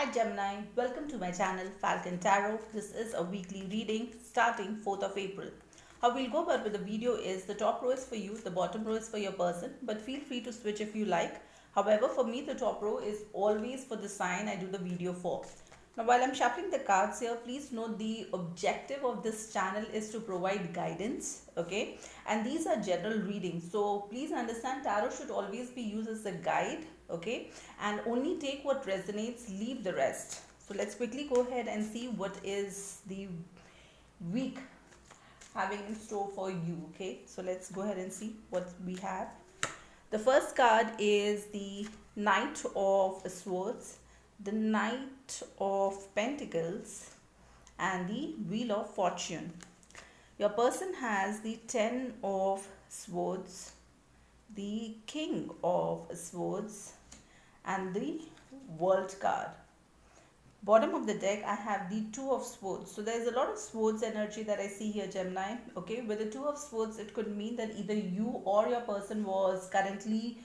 Hi Gemini, welcome to my channel Falcon Tarot. This is a weekly reading starting 4th of April. How we'll go about with the video is the top row is for you, the bottom row is for your person, but feel free to switch if you like. However, for me the top row is always for the sign I do the video for. Now while I'm shuffling the cards here, please note the objective of this channel is to provide guidance, okay? And these are general readings. So please understand tarot should always be used as a guide, okay? And only take what resonates, leave the rest. So let's quickly go ahead and see what is the week having in store for you, okay? So let's go ahead and see what we have. The first card is the Knight of Swords, the Knight of Pentacles, and the Wheel of Fortune. Your person has the Ten of Swords, the King of Swords, and the World card. Bottom of the deck I have the Two of Swords. So there's a lot of swords energy that I see here, Gemini. Okay, with the Two of Swords it could mean that either you or your person was currently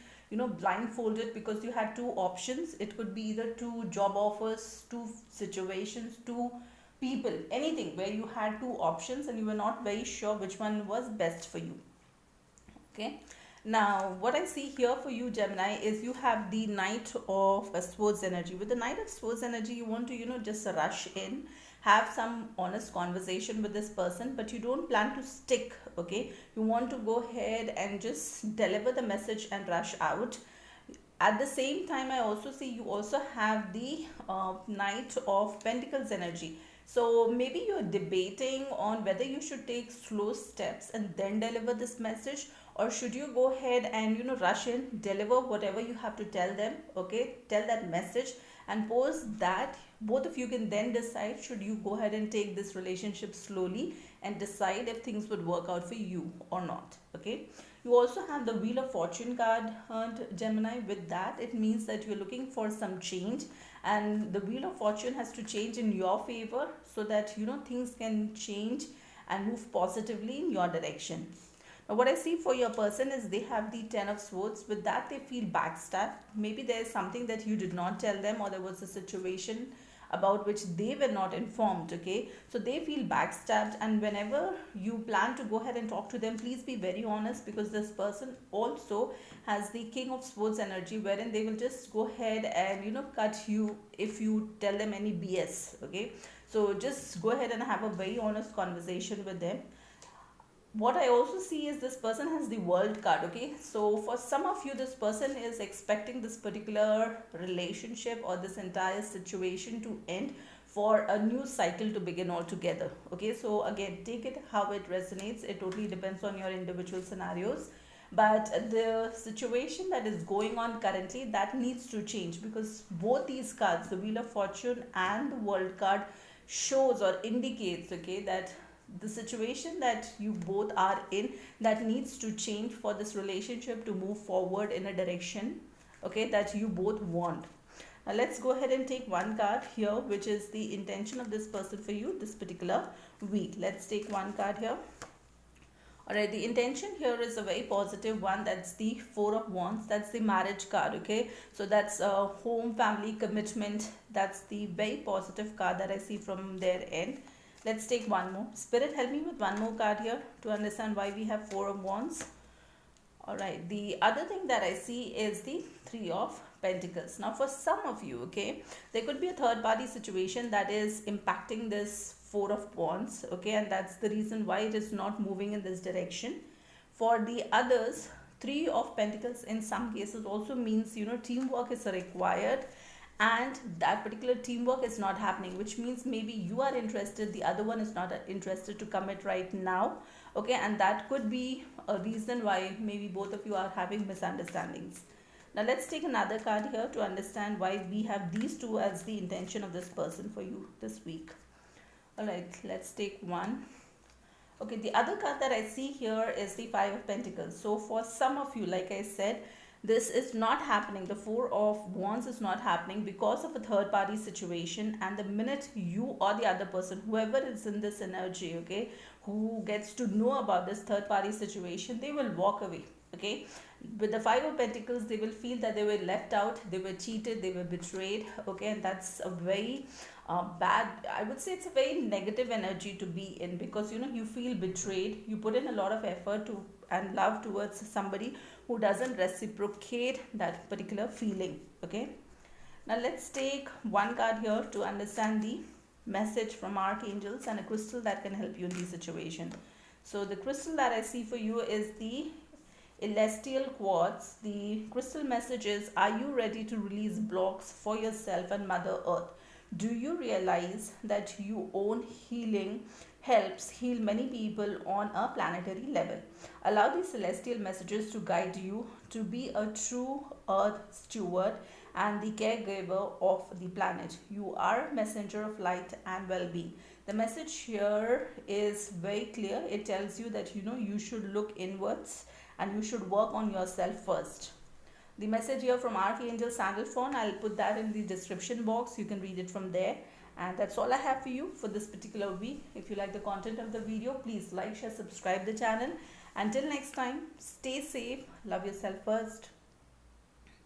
blindfolded because you had two options. It could be either two job offers, two situations, two people, anything where you had two options and you were not very sure which one was best for you. Okay, now what I see here for you, Gemini, is you have the Knight of Swords energy. With the Knight of Swords energy, you want to just rush in, have some honest conversation with this person, but you don't plan to stick. Okay, you want to go ahead and just deliver the message and rush out. At the same time, I also see you also have the Knight of Pentacles energy. So maybe you're debating on whether you should take slow steps and then deliver this message, or should you go ahead and rush in, deliver whatever you have to tell them, okay, tell that message, and post that both of you can then decide should you go ahead and take this relationship slowly and decide if things would work out for you or not. Okay, you also have the Wheel of Fortune card, Gemini. With that, it means that you're looking for some change, and the Wheel of Fortune has to change in your favor so that things can change and move positively in your direction. Now, what I see for your person is they have the Ten of Swords. With that, they feel backstabbed. Maybe there is something that you did not tell them, or there was a situation about which they were not informed. Okay, so they feel backstabbed, and whenever you plan to go ahead and talk to them, please be very honest, because this person also has the King of Swords energy, wherein they will just go ahead and cut you if you tell them any BS. Okay, so just go ahead and have a very honest conversation with them. What I also see is this person has the World card. Okay, so for some of you, this person is expecting this particular relationship or this entire situation to end for a new cycle to begin altogether. Okay, so again, take it how it resonates. It totally depends on your individual scenarios, but the situation that is going on currently, that needs to change, because both these cards, the Wheel of Fortune and the World card, shows or indicates, okay, that the situation that you both are in, that needs to change for this relationship to move forward in a direction, okay, that you both want. Now let's go ahead and take one card here, which is the intention of this person for you this particular week. Let's take one card here. Alright, the intention here is a very positive one. That's the Four of Wands. That's the marriage card. Okay, so that's a home, family, commitment. That's the very positive card that I see from their end. Let's take one more. Spirit, help me with one more card here to understand why we have Four of Wands. Alright, the other thing that I see is the Three of Pentacles. Now for some of you, okay, there could be a third party situation that is impacting this Four of Wands, okay, and that's the reason why it is not moving in this direction. For the others, Three of Pentacles in some cases also means teamwork is required, and that particular teamwork is not happening, which means maybe you are interested, the other one is not interested to commit right now. Okay, and that could be a reason why maybe both of you are having misunderstandings. Now let's take another card here to understand why we have these two as the intention of this person for you this week. All right, let's take one. Okay, the other card that I see here is the Five of Pentacles. So for some of you, like I said, this is not happening. The Four of Wands is not happening because of a third party situation, and the minute you or the other person, whoever is in this energy, okay, who gets to know about this third party situation, they will walk away. Okay, with the Five of Pentacles, they will feel that they were left out, they were cheated, they were betrayed. Okay, and that's a very bad, I would say it's a very negative energy to be in, because you feel betrayed. You put in a lot of effort to and love towards somebody who doesn't reciprocate that particular feeling. Okay, now let's take one card here to understand the message from archangels and a crystal that can help you in this situation. So the crystal that I see for you is the Celestial Quartz. The crystal message is: are you ready to release blocks for yourself and Mother Earth? Do you realize that your own healing helps heal many people on a planetary level? Allow these celestial messages to guide you to be a true earth steward and the caregiver of the planet. You are a messenger of light and well-being. The message here is very clear. It tells you that you should look inwards and you should work on yourself first. The message here from Archangel Sandalphon, I'll put that in the description box. You can read it from there. And that's all I have for you for this particular week. If you like the content of the video, please like, share, subscribe the channel. Until next time, stay safe, love yourself first.